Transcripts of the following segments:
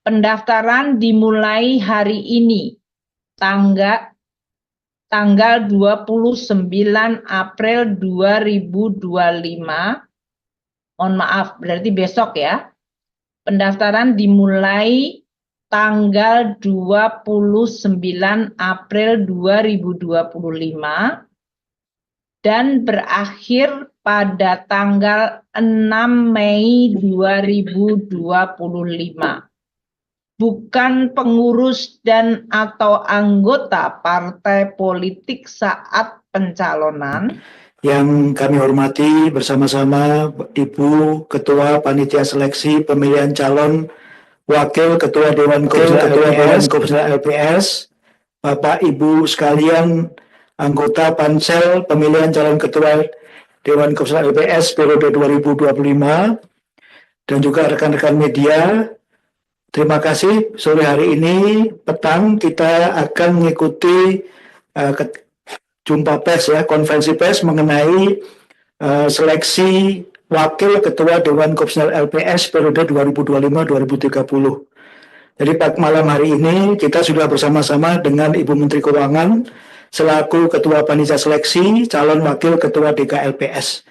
Pendaftaran dimulai hari ini, tanggal 29 April 2025. Mohon maaf, berarti besok ya. Pendaftaran dimulai tanggal 29 April 2025 dan berakhir pada tanggal 6 Mei 2025. Bukan pengurus dan atau anggota partai politik saat pencalonan. Yang kami hormati bersama-sama Ibu Ketua Panitia Seleksi Pemilihan Calon Wakil Ketua Dewan Komisioner LPS, Bapak Ibu sekalian anggota Pansel Pemilihan Calon Ketua Dewan Komisioner LPS periode 2025, dan juga rekan-rekan media. Terima kasih. Sore hari ini petang kita akan mengikuti jumpa pers ya, konferensi pers mengenai seleksi wakil ketua Dewan Komisioner LPS periode 2025-2030. Jadi malam hari ini kita sudah bersama-sama dengan Ibu Menteri Keuangan selaku Ketua Panitia Seleksi calon wakil ketua DKLPS.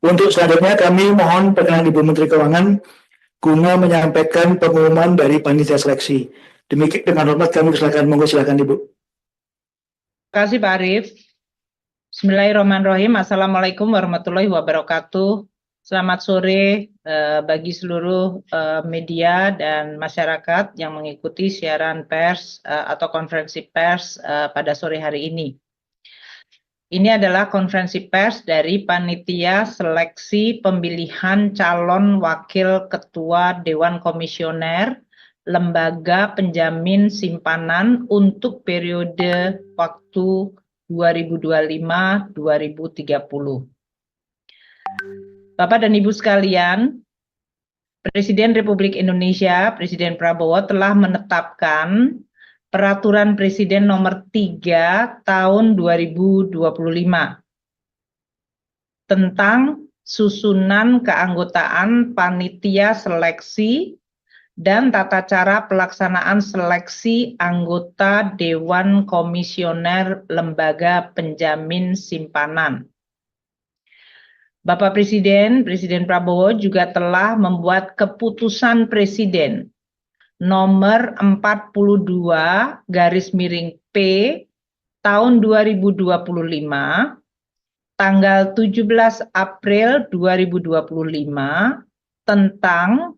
Untuk selanjutnya kami mohon perkenan Ibu Menteri Keuangan guna menyampaikan pengumuman dari panitia seleksi. Demikian, dengan hormat kami silakan, monggo silakan Ibu. Terima kasih Pak Arief. Bismillahirrahmanirrahim. Assalamualaikum warahmatullahi wabarakatuh. Selamat sore bagi seluruh media dan masyarakat yang mengikuti siaran pers atau konferensi pers pada sore hari ini. Ini adalah konferensi pers dari Panitia Seleksi Pemilihan Calon Wakil Ketua Dewan Komisioner Lembaga Penjamin Simpanan untuk periode waktu 2025-2030. Bapak dan Ibu sekalian, Presiden Republik Indonesia, Presiden Prabowo telah menetapkan Peraturan Presiden Nomor 3 Tahun 2025 tentang susunan keanggotaan panitia seleksi dan tata cara pelaksanaan seleksi anggota Dewan Komisioner Lembaga Penjamin Simpanan. Bapak Presiden, Presiden Prabowo juga telah membuat keputusan Presiden nomor 42/P tahun 2025 tanggal 17 April 2025 tentang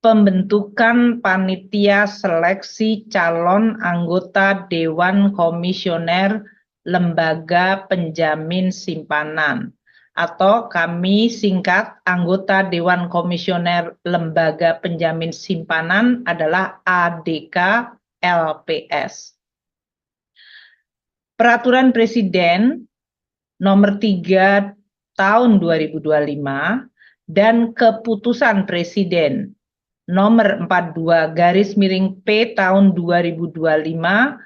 pembentukan panitia seleksi calon anggota Dewan Komisioner Lembaga Penjamin Simpanan, atau kami singkat anggota Dewan Komisioner Lembaga Penjamin Simpanan adalah ADK LPS. Peraturan Presiden Nomor 3 Tahun 2025 dan Keputusan Presiden Nomor 42/P Tahun 2025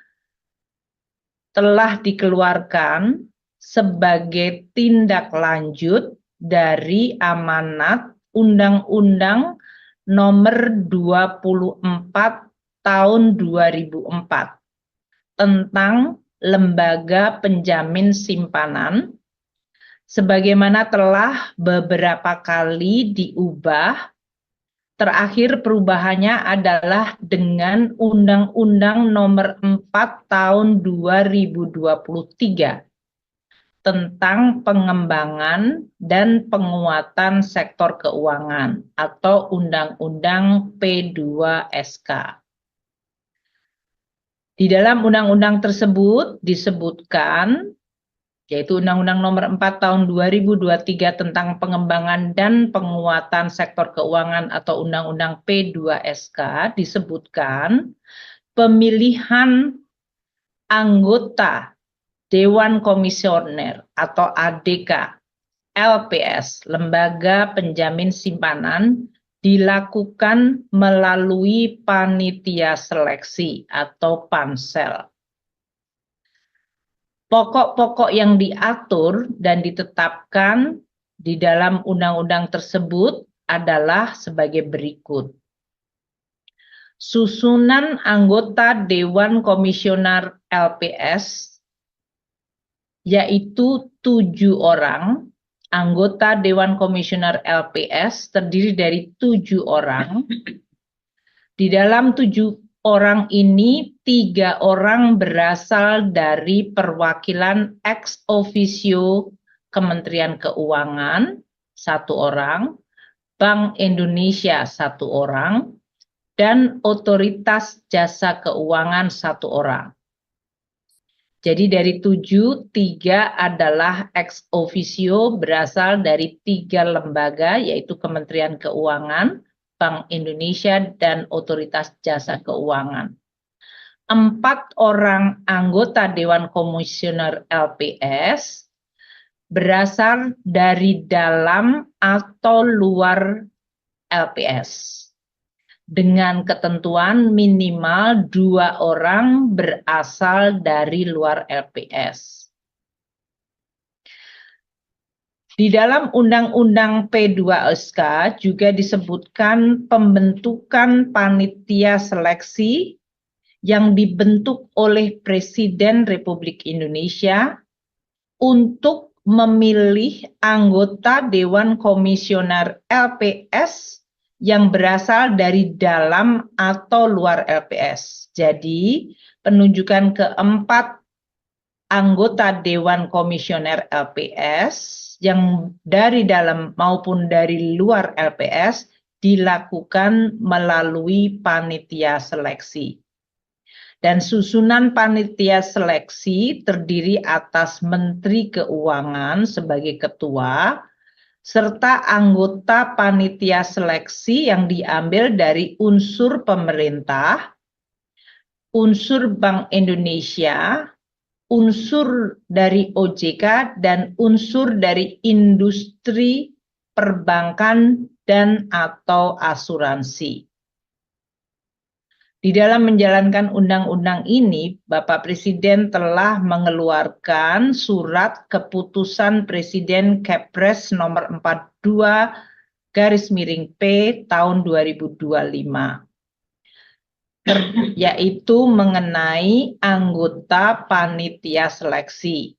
telah dikeluarkan sebagai tindak lanjut dari amanat Undang-Undang Nomor 24 Tahun 2004 tentang Lembaga Penjamin Simpanan, sebagaimana telah beberapa kali diubah. Terakhir perubahannya adalah dengan Undang-Undang Nomor 4 Tahun 2023 tentang pengembangan dan penguatan sektor keuangan atau Undang-Undang P2SK. Di dalam undang-undang tersebut disebutkan, yaitu Undang-Undang Nomor 4 Tahun 2023 tentang pengembangan dan penguatan sektor keuangan atau Undang-Undang P2SK, disebutkan pemilihan anggota Dewan Komisioner atau ADK LPS, Lembaga Penjamin Simpanan, dilakukan melalui panitia seleksi atau pansel. Pokok-pokok yang diatur dan ditetapkan di dalam undang-undang tersebut adalah sebagai berikut. Susunan anggota Dewan Komisioner LPS yaitu 7 orang. Anggota Dewan Komisioner LPS terdiri dari 7 orang. Di dalam 7 orang ini, 3 orang berasal dari perwakilan ex officio Kementerian Keuangan, 1 orang, Bank Indonesia 1 orang, dan Otoritas Jasa Keuangan 1 orang. Jadi dari 7, 3 adalah ex officio berasal dari 3 lembaga, yaitu Kementerian Keuangan, Bank Indonesia, dan Otoritas Jasa Keuangan. 4 orang anggota Dewan Komisioner LPS berasal dari dalam atau luar LPS. Dengan ketentuan minimal 2 orang berasal dari luar LPS. Di dalam Undang-Undang P2SK juga disebutkan pembentukan panitia seleksi yang dibentuk oleh Presiden Republik Indonesia untuk memilih anggota Dewan Komisioner LPS yang berasal dari dalam atau luar LPS. Jadi, penunjukan keempat anggota Dewan Komisioner LPS yang dari dalam maupun dari luar LPS dilakukan melalui panitia seleksi. Dan susunan panitia seleksi terdiri atas Menteri Keuangan sebagai ketua, serta anggota panitia seleksi yang diambil dari unsur pemerintah, unsur Bank Indonesia, unsur dari OJK, dan unsur dari industri perbankan dan atau asuransi. Di dalam menjalankan undang-undang ini, Bapak Presiden telah mengeluarkan surat keputusan Presiden Kepres nomor 42/P tahun 2025. Yaitu mengenai anggota panitia seleksi.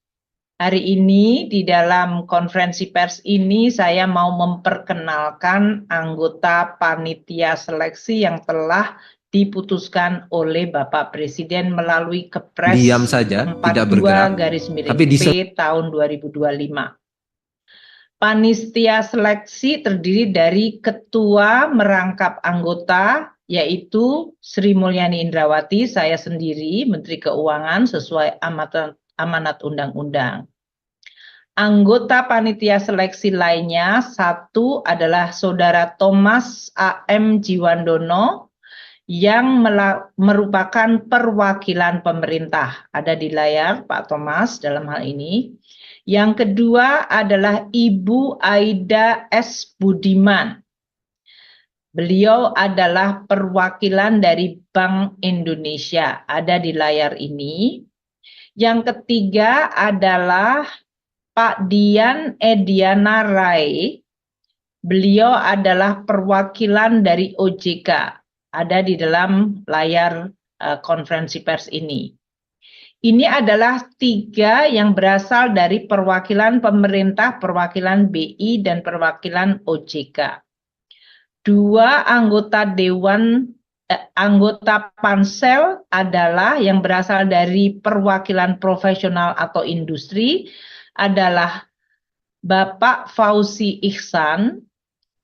Hari ini di dalam konferensi pers ini saya mau memperkenalkan anggota panitia seleksi yang telah diputuskan oleh Bapak Presiden melalui Kepres diam saja, tidak bergerak, tapi P tahun 2025. Panitia seleksi terdiri dari ketua merangkap anggota, yaitu Sri Mulyani Indrawati, saya sendiri, Menteri Keuangan sesuai amanat undang-undang. Anggota panitia seleksi lainnya, 1 adalah Saudara Thomas A.M. Jiwandono, yang merupakan perwakilan pemerintah. Ada di layar Pak Thomas dalam hal ini. Yang kedua adalah Ibu Aida S. Budiman. Beliau adalah perwakilan dari Bank Indonesia, ada di layar ini. Yang ketiga adalah Pak Dian Ediana Rai. Beliau adalah perwakilan dari OJK, ada di dalam layar konferensi pers ini. Ini adalah 3 yang berasal dari perwakilan pemerintah, perwakilan BI, dan perwakilan OJK. 2 anggota anggota pansel adalah yang berasal dari perwakilan profesional atau industri, adalah Bapak Fauzi Ihsan.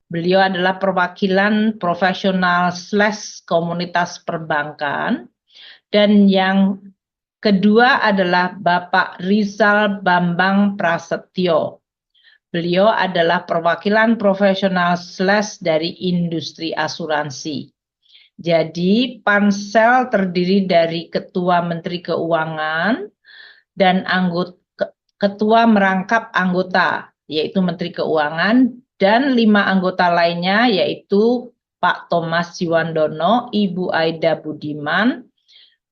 Beliau adalah perwakilan profesional / komunitas perbankan. Dan yang kedua adalah Bapak Rizal Bambang Prasetyo. Beliau adalah perwakilan profesional / dari industri asuransi. Jadi pansel terdiri dari Ketua Menteri Keuangan dan Ketua merangkap anggota, yaitu Menteri Keuangan, dan 5 anggota lainnya yaitu Pak Thomas Jiwandono, Ibu Aida Budiman,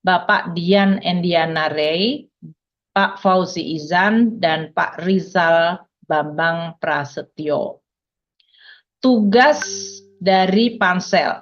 Bapak Dian Endiana Ray, Pak Fauzi Ihsan, dan Pak Rizal Bambang Prasetyo. Tugas dari pansel.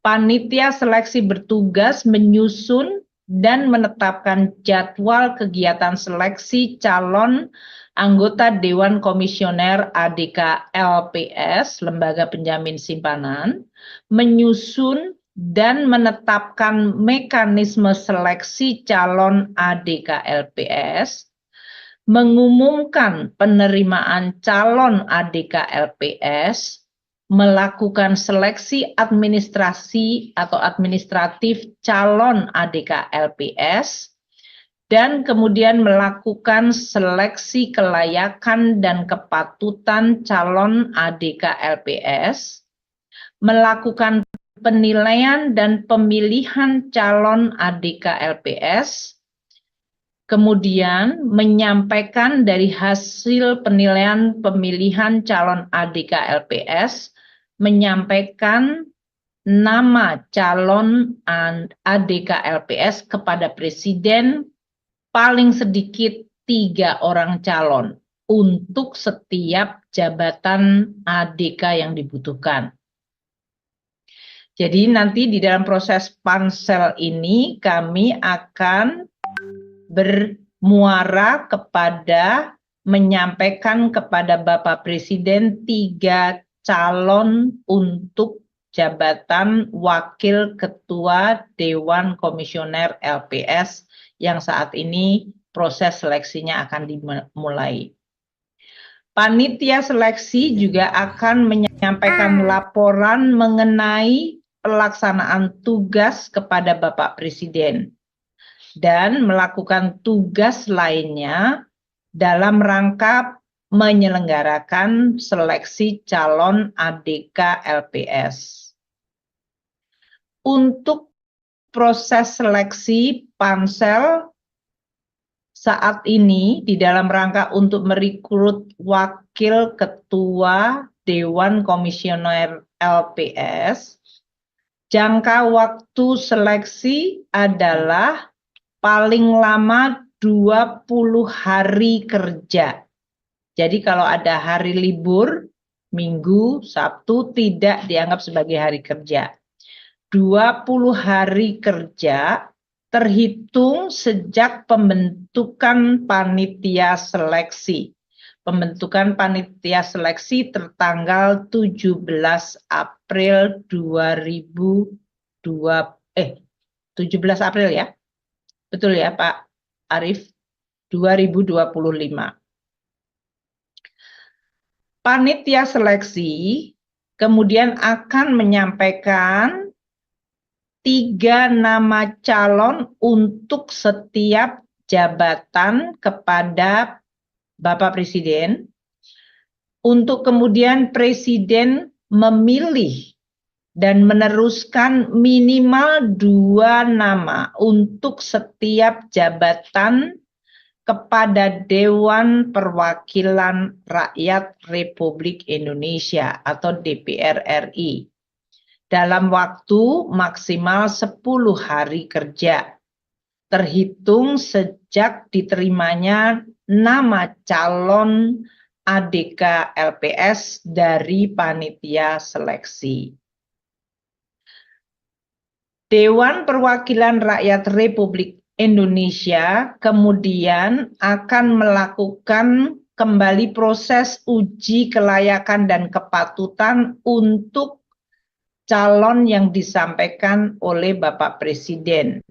Panitia seleksi bertugas menyusun dan menetapkan jadwal kegiatan seleksi calon anggota Dewan Komisioner ADK LPS, Lembaga Penjamin Simpanan, menyusun dan menetapkan mekanisme seleksi calon ADK LPS, mengumumkan penerimaan calon ADK LPS, melakukan seleksi administrasi atau administratif calon ADK LPS, dan kemudian melakukan seleksi kelayakan dan kepatutan calon ADK LPS, melakukan penilaian dan pemilihan calon ADK LPS, kemudian menyampaikan dari hasil penilaian pemilihan calon ADK LPS, menyampaikan nama calon ADK LPS kepada Presiden paling sedikit 3 orang calon untuk setiap jabatan ADK yang dibutuhkan. Jadi nanti di dalam proses pansel ini kami akan bermuara kepada menyampaikan kepada Bapak Presiden 3 calon untuk jabatan Wakil Ketua Dewan Komisioner LPS yang saat ini proses seleksinya akan dimulai. Panitia seleksi juga akan menyampaikan laporan mengenai pelaksanaan tugas kepada Bapak Presiden dan melakukan tugas lainnya dalam rangka menyelenggarakan seleksi calon ADK LPS. Untuk proses seleksi pansel saat ini di dalam rangka untuk merekrut wakil ketua Dewan Komisioner LPS, jangka waktu seleksi adalah paling lama 20 hari kerja. Jadi kalau ada hari libur, Minggu, Sabtu tidak dianggap sebagai hari kerja. 20 hari kerja terhitung sejak pembentukan panitia seleksi. Pembentukan panitia seleksi tertanggal 17 April 17 April ya. Betul ya Pak Arief? 2025. Panitia seleksi kemudian akan menyampaikan 3 nama calon untuk setiap jabatan kepada Bapak Presiden, untuk kemudian Presiden memilih dan meneruskan minimal 2 nama untuk setiap jabatan kepada Dewan Perwakilan Rakyat Republik Indonesia atau DPR RI. Dalam waktu maksimal 10 hari kerja, terhitung sejak diterimanya nama calon ADK LPS dari panitia seleksi. Dewan Perwakilan Rakyat Republik Indonesia kemudian akan melakukan kembali proses uji kelayakan dan kepatutan untuk calon yang disampaikan oleh Bapak Presiden.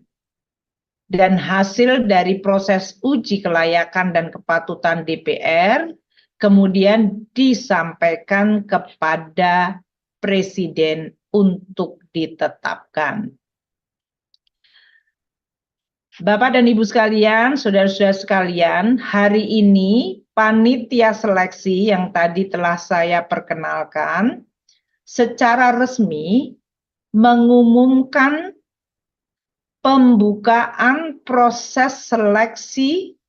Dan hasil dari proses uji kelayakan dan kepatutan DPR kemudian disampaikan kepada Presiden untuk ditetapkan. Bapak dan Ibu sekalian, saudara-saudara sekalian, hari ini panitia seleksi yang tadi telah saya perkenalkan secara resmi mengumumkan pembukaan proses seleksi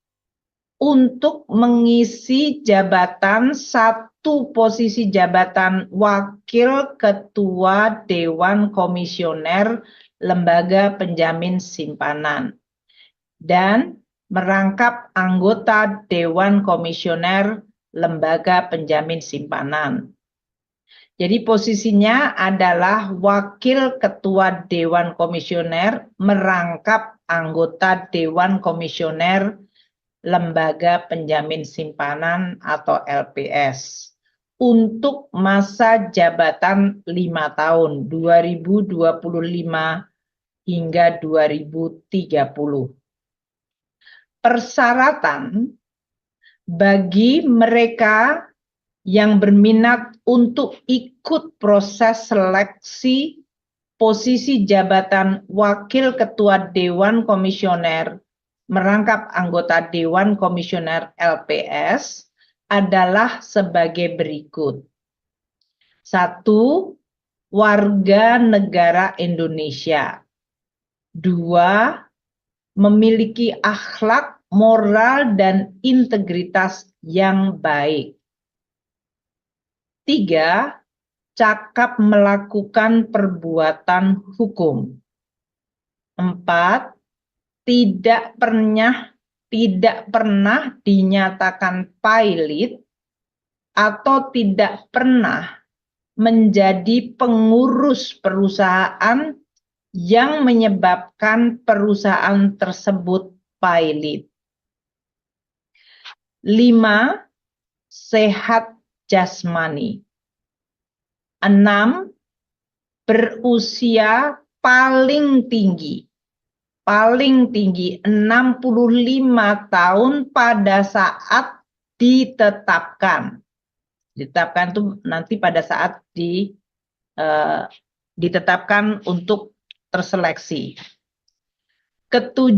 untuk mengisi jabatan 1 posisi jabatan Wakil Ketua Dewan Komisioner Lembaga Penjamin Simpanan dan merangkap anggota Dewan Komisioner Lembaga Penjamin Simpanan. Jadi posisinya adalah Wakil Ketua Dewan Komisioner merangkap anggota Dewan Komisioner Lembaga Penjamin Simpanan atau LPS untuk masa jabatan 5 tahun 2025 hingga 2030. Persyaratan bagi mereka yang berminat untuk ikut proses seleksi posisi jabatan Wakil Ketua Dewan Komisioner merangkap anggota Dewan Komisioner LPS adalah sebagai berikut. 1. Warga negara Indonesia. 2. Memiliki akhlak, moral, dan integritas yang baik. 3. Cakap melakukan perbuatan hukum. 4. Tidak pernah dinyatakan pailit atau tidak pernah menjadi pengurus perusahaan yang menyebabkan perusahaan tersebut pailit. 5. Sehat jasmani. 6. Berusia paling tinggi 65 tahun pada saat ditetapkan. Ditetapkan itu nanti pada saat ditetapkan untuk terseleksi. 7.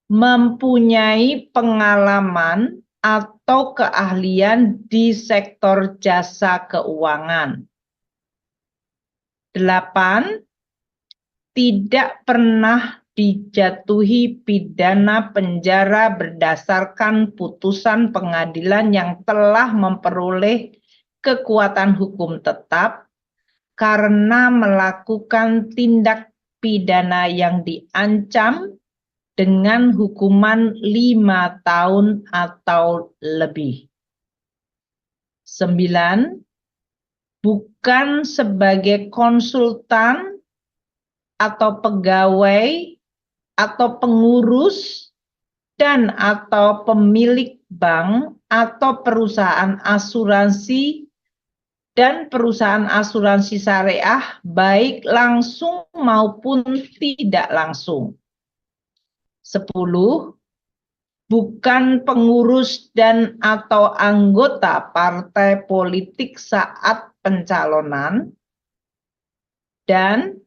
Mempunyai pengalaman atau keahlian di sektor jasa keuangan. 8. Tidak pernah dijatuhi pidana penjara berdasarkan putusan pengadilan yang telah memperoleh kekuatan hukum tetap karena melakukan tindak pidana yang diancam dengan hukuman 5 tahun atau lebih. 9. Bukan sebagai konsultan atau pegawai atau pengurus dan atau pemilik bank atau perusahaan asuransi dan perusahaan asuransi syariah baik langsung maupun tidak langsung. 10. Bukan pengurus dan atau anggota partai politik saat pencalonan. Dan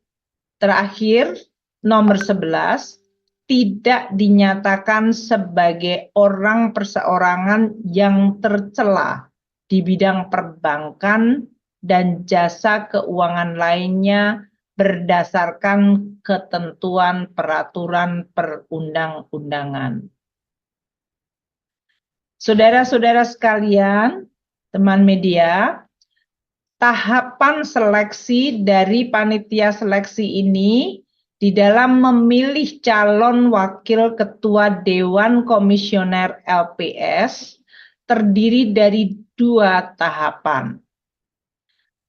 terakhir, nomor 11, tidak dinyatakan sebagai orang perseorangan yang tercela di bidang perbankan dan jasa keuangan lainnya berdasarkan ketentuan peraturan perundang-undangan. Saudara-saudara sekalian, teman media, tahapan seleksi dari panitia seleksi ini di dalam memilih calon wakil ketua Dewan Komisioner LPS terdiri dari 2 tahapan.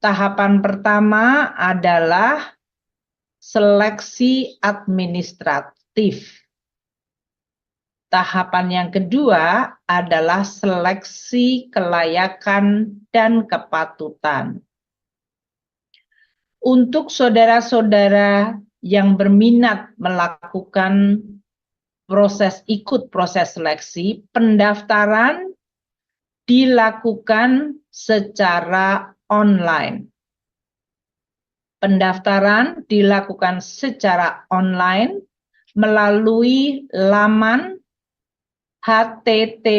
Tahapan pertama adalah seleksi administratif. Tahapan yang kedua adalah seleksi kelayakan dan kepatutan. Untuk saudara-saudara yang berminat melakukan ikut proses seleksi, pendaftaran dilakukan secara online. Pendaftaran dilakukan secara online melalui laman https://kemenku.go.id.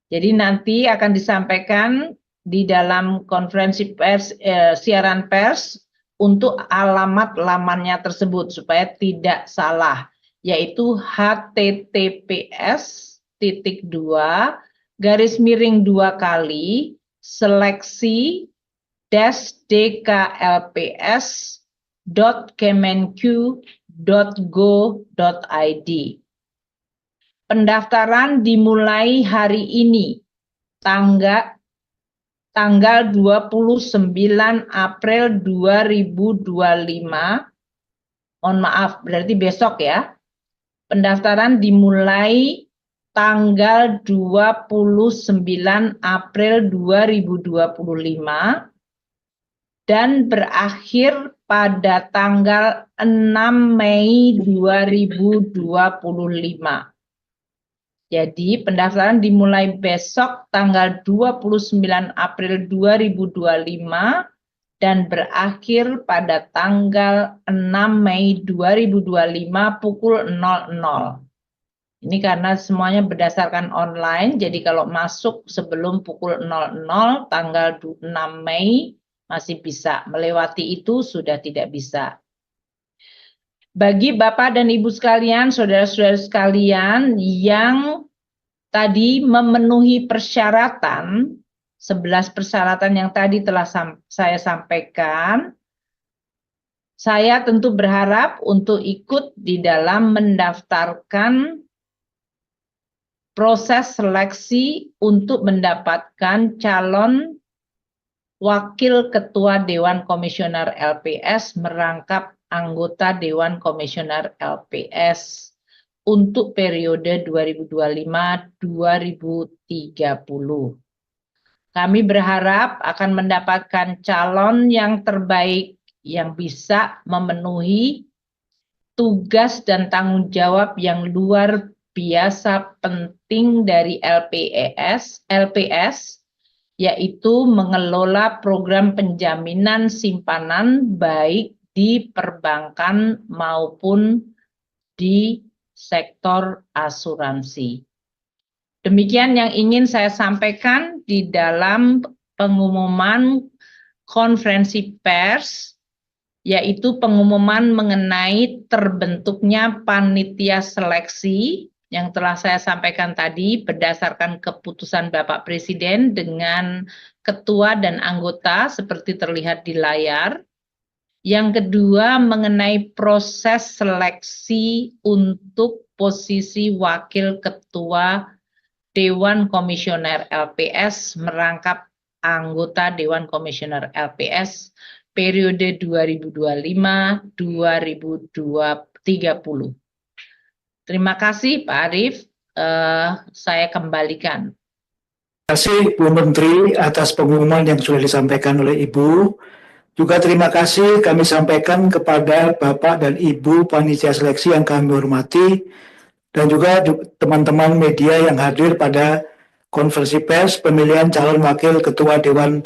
Jadi nanti akan disampaikan di dalam konferensi pers, siaran pers untuk alamat lamannya tersebut supaya tidak salah, yaitu https garis miring 2 kali seleksi dkLPS.kemenq.go.id. Pendaftaran dimulai hari ini, tanggal 29 April 2025. Mohon maaf, berarti besok ya. Pendaftaran dimulai tanggal 29 April 2025 dan berakhir pada tanggal 6 Mei 2025. Jadi pendaftaran dimulai besok tanggal 29 April 2025 dan berakhir pada tanggal 6 Mei 2025 pukul 00. Ini karena semuanya berdasarkan online, jadi kalau masuk sebelum pukul 00 tanggal 6 Mei masih bisa, melewati itu sudah tidak bisa. Bagi Bapak dan Ibu sekalian, saudara-saudara sekalian yang tadi memenuhi persyaratan, 11 persyaratan yang tadi telah saya sampaikan, saya tentu berharap untuk ikut di dalam mendaftarkan proses seleksi untuk mendapatkan calon Wakil Ketua Dewan Komisioner LPS merangkap anggota Dewan Komisioner LPS untuk periode 2025-2030. Kami berharap akan mendapatkan calon yang terbaik yang bisa memenuhi tugas dan tanggung jawab yang luar biasa penting dari LPS, yaitu mengelola program penjaminan simpanan baik di perbankan maupun di sektor asuransi. Demikian yang ingin saya sampaikan di dalam pengumuman konferensi pers, yaitu pengumuman mengenai terbentuknya panitia seleksi yang telah saya sampaikan tadi berdasarkan keputusan Bapak Presiden dengan ketua dan anggota seperti terlihat di layar. Yang kedua mengenai proses seleksi untuk posisi Wakil Ketua Dewan Komisioner LPS merangkap anggota Dewan Komisioner LPS periode 2025-2030. Terima kasih Pak Arief, saya kembalikan. Terima kasih Bu Menteri atas pengumuman yang sudah disampaikan oleh Ibu. Juga terima kasih kami sampaikan kepada Bapak dan Ibu panitia seleksi yang kami hormati dan juga teman-teman media yang hadir pada konferensi pers pemilihan calon wakil ketua Dewan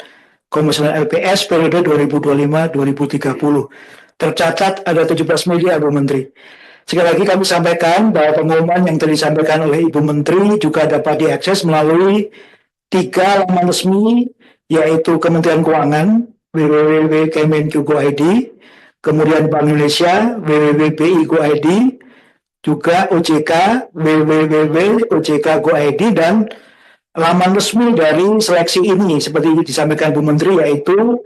Komisioner LPS periode 2025-2030. Tercatat ada 17 media, Bu Menteri. Sekali lagi kami sampaikan bahwa pengumuman yang telah disampaikan oleh Ibu Menteri juga dapat diakses melalui 3 laman resmi, yaitu Kementerian Keuangan, www.kemenq.go.id, kemudian Bank Indonesia, www.bi.go.id, juga OJK, www.ojk.go.id, dan laman resmi dari seleksi ini seperti disampaikan Bu Menteri, yaitu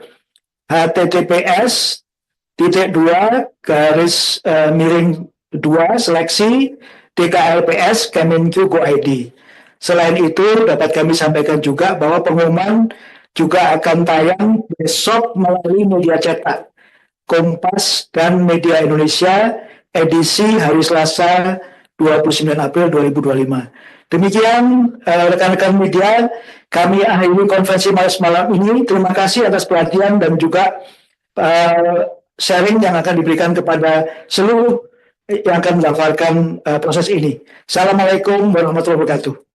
https://2 seleksi dklps kemenq.go.id. Selain itu dapat kami sampaikan juga bahwa pengumuman juga akan tayang besok melalui media cetak Kompas dan Media Indonesia edisi hari Selasa 29 April 2025. Demikian rekan-rekan media, kami akhiri konferensi malam ini. Terima kasih atas perhatian dan juga sharing yang akan diberikan kepada seluruh yang akan mendaftarkan proses ini. Assalamualaikum warahmatullahi wabarakatuh.